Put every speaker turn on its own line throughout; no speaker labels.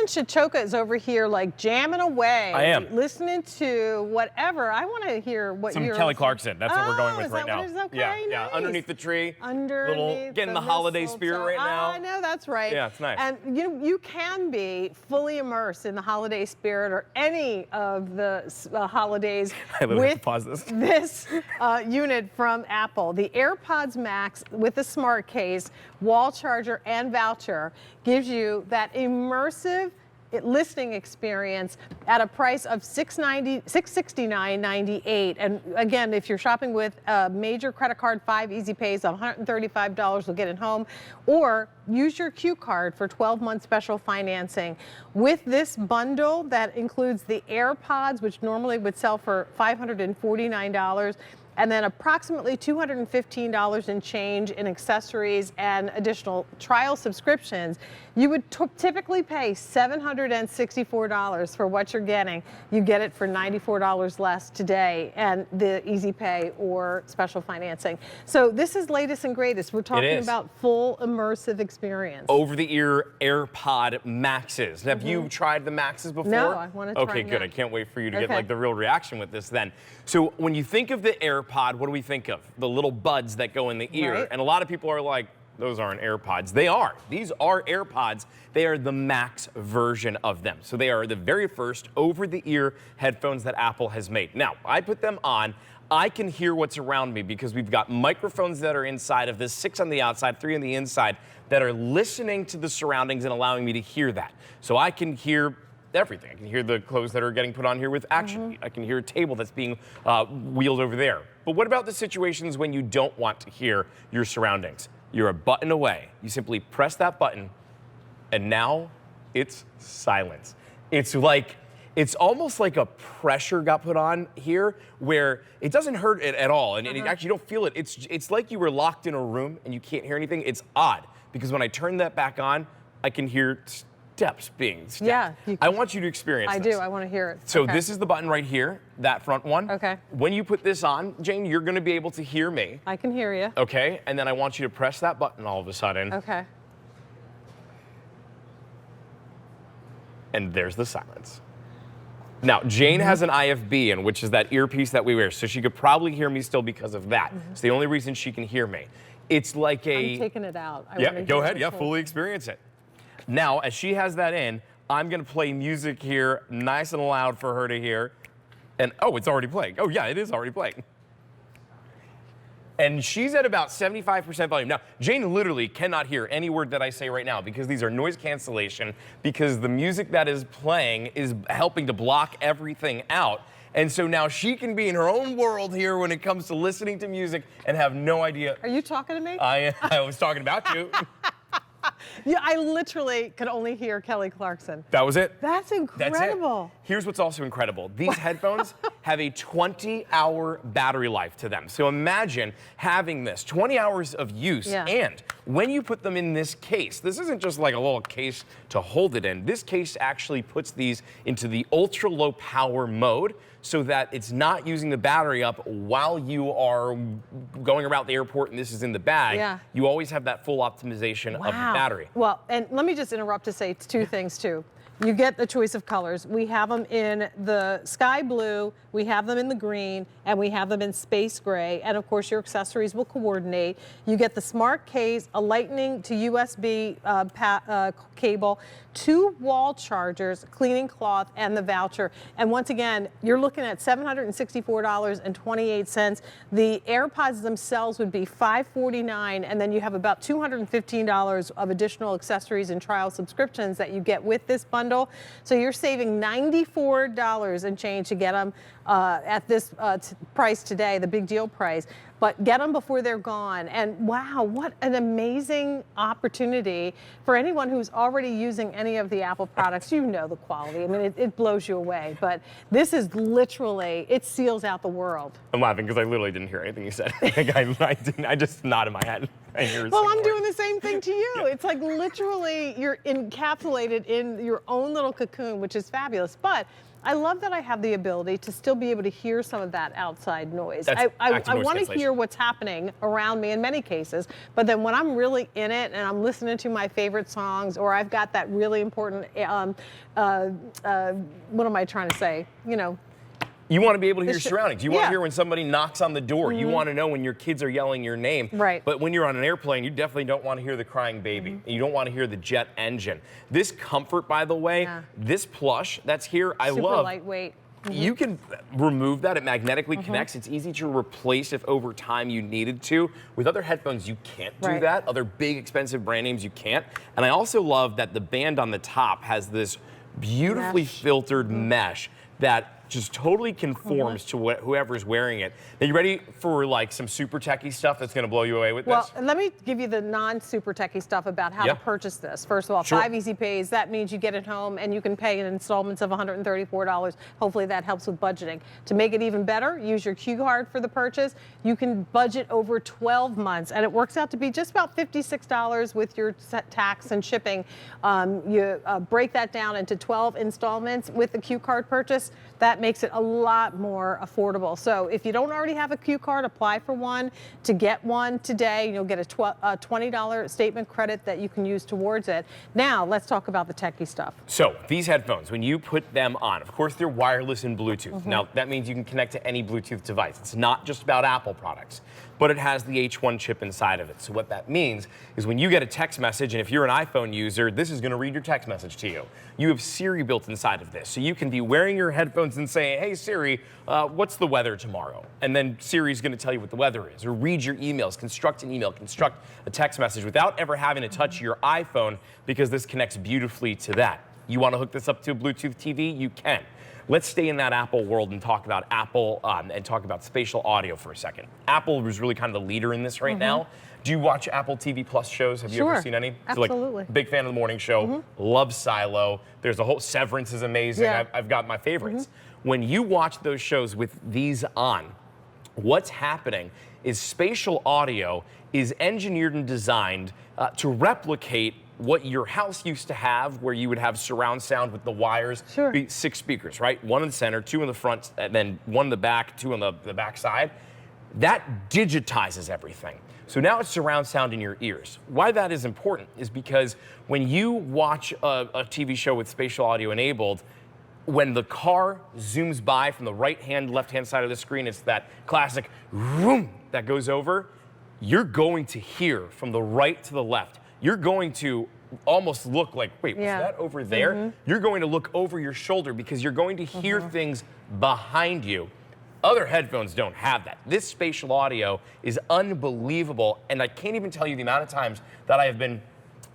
son Shachoka is over here like jamming away.
I am.
Listening to whatever. I want to hear what
Some
you're
Kelly Clarkson. That's what we're going with
is
right
that
now.
What it is? Okay,
yeah,
nice.
yeah. Underneath the tree.
Underneath
Getting the holiday
mistletoe.
spirit right now.
I know, that's right.
Yeah, it's nice.
And you can be fully immersed in the holiday spirit or any of the holidays with this unit from Apple. The AirPods Max with the smart case, wall charger, and voucher gives you that immersive listening experience at a price of $669.98. And again, if you're shopping with a major credit card, 5 easy pays, $135 will get it home, or use your Q card for 12-month special financing. With this bundle that includes the AirPods, which normally would sell for $549, and then approximately $215 in change in accessories and additional trial subscriptions, you would typically pay $764 for what you're getting. You get it for $94 less today, and the easy pay or special financing. So this is latest and greatest. We're talking about full immersive experience.
Over-the-ear AirPod Maxes. Have you tried the Maxes before?
No, I want to try
Okay, good.
now.
I can't wait for you to get like the real reaction with this then. So when you think of the AirPod, what do we think of? The little buds that go in the ear.
Right.
And a lot of people are like, those aren't AirPods. They are. These are AirPods. They are the Max version of them. So they are the very first over-the-ear headphones that Apple has made. Now, I put them on. I can hear what's around me because we've got microphones that are inside of this, 6 on the outside, 3 on the inside, that are listening to the surroundings and allowing me to hear that. So I can hear everything. I can hear the clothes that are getting put on here with action. I can hear a table that's being wheeled over there. But what about the situations when you don't want to hear your surroundings? You're a button away. You simply press that button, and now it's silence. It's almost like a pressure got put on here where it doesn't hurt it at all, and it actually you don't feel it. It's like you were locked in a room and you can't hear anything. It's odd because when I turn that back on, I can hear steps being stepped.
Yeah.
I want you to experience this.
I do. I want to hear it.
So this is the button right here, that front one.
Okay.
When you put this on, Jane, you're going to be able to hear me.
I can hear you.
Okay. And then I want you to press that button all of a sudden.
Okay.
And there's the silence. Now, Jane has an IFB in, which is that earpiece that we wear, so she could probably hear me still because of that. It's the only reason she can hear me. It's like a...
I'm taking it out.
Yeah, go ahead. Yeah, fully experience it. Now, as she has that in, I'm going to play music here nice and loud for her to hear. And, oh, it's already playing. Oh, yeah, it is already playing. And she's at about 75% volume. Now, Jane literally cannot hear any word that I say right now because these are noise cancellation, because the music that is playing is helping to block everything out. And so now she can be in her own world here when it comes to listening to music and have no idea.
Are you talking to me?
I was talking about you.
Yeah, I literally could only hear Kelly Clarkson.
That was it.
That's incredible.
That's it. Here's what's also incredible. These headphones have a 20-hour battery life to them. So imagine having this 20 hours of use.
Yeah.
And when you put them in this case, this isn't just like a little case to hold it in. This case actually puts these into the ultra low power mode so that it's not using the battery up while you are going around the airport and this is in the bag.
Yeah.
You always have that full optimization of the battery.
Well, and let me just interrupt to say two things too. You get the choice of colors. We have them in the sky blue, we have them in the green, and we have them in space gray. And of course, your accessories will coordinate. You get the smart case, a lightning to USB cable, 2 wall chargers, cleaning cloth, and the voucher. And once again, you're looking at $764.28. The AirPods themselves would be $549, and then you have about $215 of additional accessories and trial subscriptions that you get with this bundle. So you're saving $94 and change to get them at this price today, the big deal price. But get them before they're gone. And wow, what an amazing opportunity for anyone who's already using any of the Apple products. You know the quality. I mean, it blows you away. But this is literally, it seals out the world.
I'm laughing because I literally didn't hear anything you said. I just nodded my head.
Well, I'm doing the same thing to you. Yeah. It's like literally you're encapsulated in your own little cocoon, which is fabulous. But I love that I have the ability to still be able to hear some of that outside noise.
That's
I
active noise
want to
cancellation.
hear what's happening around me in many cases, but then when I'm really in it and I'm listening to my favorite songs, or I've got that really important, what am I trying to say? You know,
you want to be able to hear your surroundings. You want to
yeah.
hear when somebody knocks on the door. You want to know when your kids are yelling your name.
Right.
But when you're on an airplane, you definitely don't want to hear the crying baby. You don't want to hear the jet engine. This comfort, by the way, this plush that's here, I
super
love.
lightweight.
You can remove that. It magnetically connects. It's easy to replace if over time you needed to. With other headphones, you can't do that. Other big, expensive brand names, you can't. And I also love that the band on the top has this beautifully filtered mesh that just totally conforms to whoever's wearing it. Are you ready for like some super techie stuff that's going to blow you away with this?
Well, let me give you the non-super techie stuff about how to purchase this. First of all, 5 easy pays. That means you get it home and you can pay in installments of $134. Hopefully that helps with budgeting. To make it even better, use your Q card for the purchase. You can budget over 12 months, and it works out to be just about $56 with your tax and shipping. You break that down into 12 installments with the Q card purchase. That makes it a lot more affordable. So if you don't already have a Q card, apply for one. To get one today, you'll get a $20 statement credit that you can use towards it. Now, let's talk about the techie stuff.
So these headphones, when you put them on, of course, they're wireless and Bluetooth. Now, that means you can connect to any Bluetooth device. It's not just about Apple products, but it has the H1 chip inside of it. So what that means is when you get a text message, and if you're an iPhone user, this is going to read your text message to you. You have Siri built inside of this. So you can be wearing your headphones and saying, hey, Siri, what's the weather tomorrow? And then Siri's going to tell you what the weather is, or read your emails, construct an email, construct a text message without ever having to touch your iPhone, because this connects beautifully to that. You want to hook this up to a Bluetooth TV? You can. Let's stay in that Apple world and talk about Apple and talk about spatial audio for a second. Apple was really kind of the leader in this right now. Do you watch Apple TV Plus shows? Have you ever seen any?
Absolutely.
So like, big fan of the morning show. Love Silo. There's a whole Severance is amazing. I've got my favorites. When you watch those shows with these on, what's happening is spatial audio is engineered and designed to replicate what your house used to have, where you would have surround sound with the wires, be 6 speakers, right? 1 in the center, 2 in the front, and then 1 in the back, 2 on the back side. That digitizes everything. So now it's surround sound in your ears. Why that is important is because when you watch a TV show with spatial audio enabled, when the car zooms by from the right-hand, left-hand side of the screen, it's that classic vroom that goes over. You're going to hear from the right to the left. You're going to almost look like, wait, was that over there? You're going to look over your shoulder because you're going to hear things behind you. Other headphones don't have that. This spatial audio is unbelievable, and I can't even tell you the amount of times that I've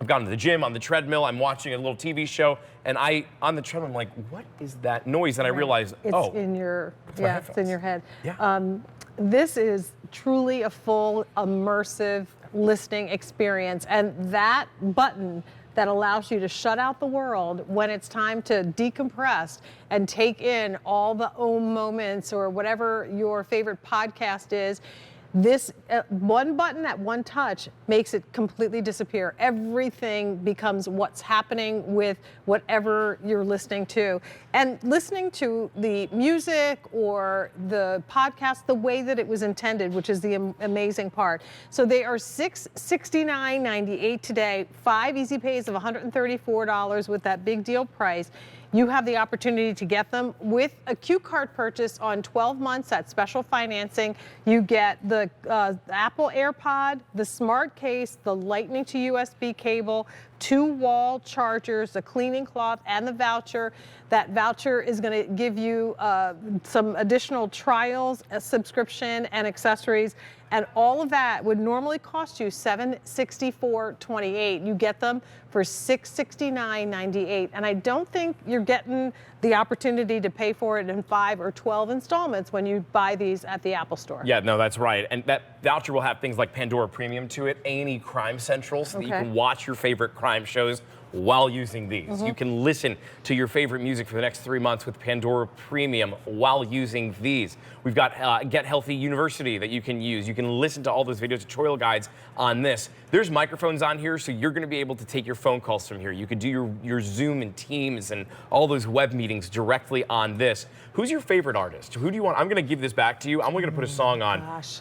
gone to the gym, on the treadmill, I'm watching a little TV show, and on the treadmill, I'm like, what is that noise? And I realize,
it's in your, it's in your head.
Yeah.
This is truly a full immersive listening experience, and that button that allows you to shut out the world when it's time to decompress and take in all the moments or whatever your favorite podcast is. This one button at one touch makes it completely disappear. Everything becomes what's happening with whatever you're listening to. And listening to the music or the podcast the way that it was intended, which is the amazing part. So they are $669.98 today, 5 easy pays of $134 with that big deal price. You have the opportunity to get them with a Q card purchase on 12 months at special financing. You get the Apple AirPod, the smart case, the lightning to USB cable, 2 wall chargers, the cleaning cloth, and the voucher. That voucher is going to give you some additional trials, a subscription, and accessories. And all of that would normally cost you $764.28. You get them for $669.98. And I don't think you're getting the opportunity to pay for it in 5 or 12 installments when you buy these at the Apple Store.
Yeah, no, that's right. And that voucher will have things like Pandora Premium to it, A&E Crime Central, so that you can watch your favorite crime shows while using these. You can listen to your favorite music for the next 3 months with Pandora Premium while using these. We've got Get Healthy University that you can use. You can listen to all those video tutorial guides on this. There's microphones on here, so you're going to be able to take your phone calls from here. You could do your Zoom and Teams and all those web meetings directly on this. Who's your favorite artist? Who do you want? I'm going to give this back to you. I'm going to put a song on.
Gosh.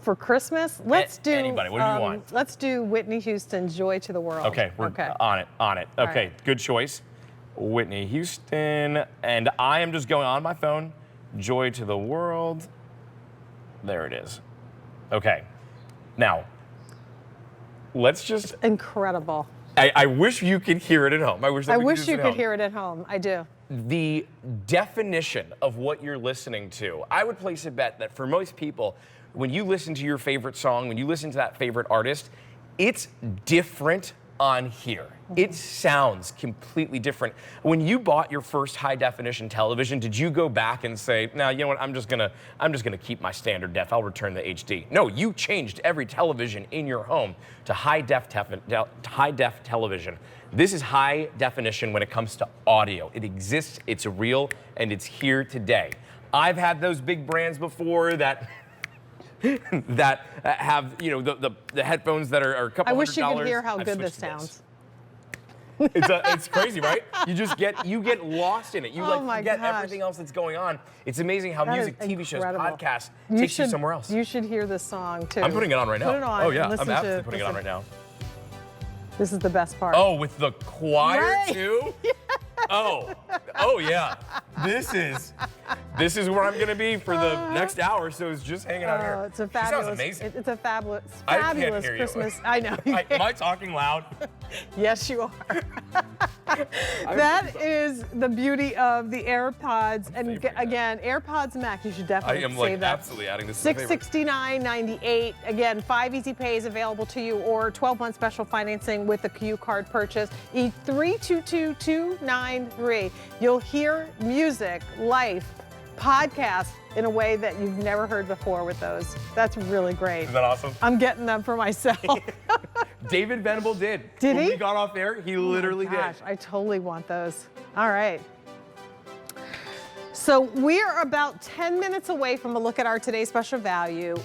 For Christmas, let's do
anybody. What do you want?
Let's do Whitney Houston, "Joy to the World."
Okay, we're on it. Okay,
right.
Good choice. Whitney Houston, and I am just going on my phone. "Joy to the World." There it is. Okay, now let's just.
Incredible.
I wish you could hear it at home. I wish
you could hear it at home. I do.
The definition of what you're listening to, I would place a bet that for most people, when you listen to your favorite song, when you listen to that favorite artist, it's different on here. It sounds completely different. When you bought your first high definition television, did you go back and say, "No, you know what? I'm just gonna keep my standard def. I'll return the HD." No, you changed every television in your home to high def television. This is high definition when it comes to audio. It exists, it's real, and it's here today. I've had those big brands before that that have, the headphones that are a couple $100.
I wish you could hear how
I've
good this
switched to
sounds.
It's crazy, right? You get lost in it. You
Oh my
forget
gosh.
everything else that's going on. It's amazing how
That
music,
is
TV shows,
incredible.
podcasts takes you somewhere else.
You should hear this song too.
I'm putting it on right now.
Put it on.
Oh yeah,
and
I'm
listen
absolutely
to,
putting it on right now.
This is the best part.
Oh, with the choir
Right.
too? Oh yeah. This is where I'm gonna be for the next hour. So it's just hanging out here.
It's a
She
fabulous.
sounds amazing.
It's a fabulous
I can't hear you.
Christmas. I know.
Am I talking loud?
Yes, you are. That is the beauty of the AirPods. And again, AirPods Max, you should
I
definitely
am
save that.
absolutely adding this to my favorites.
$669.98. Again, 5 easy pays available to you, or 12-month special financing with a Q card purchase. E322293. You'll hear music, life, podcast in a way that you've never heard before with those. That's really great.
Isn't that awesome?
I'm getting them for myself.
David Venable did.
Did
when
he?
we got off air, he literally
Gosh,
did.
I totally want those. All right. So we're about 10 minutes away from a look at our today's special value.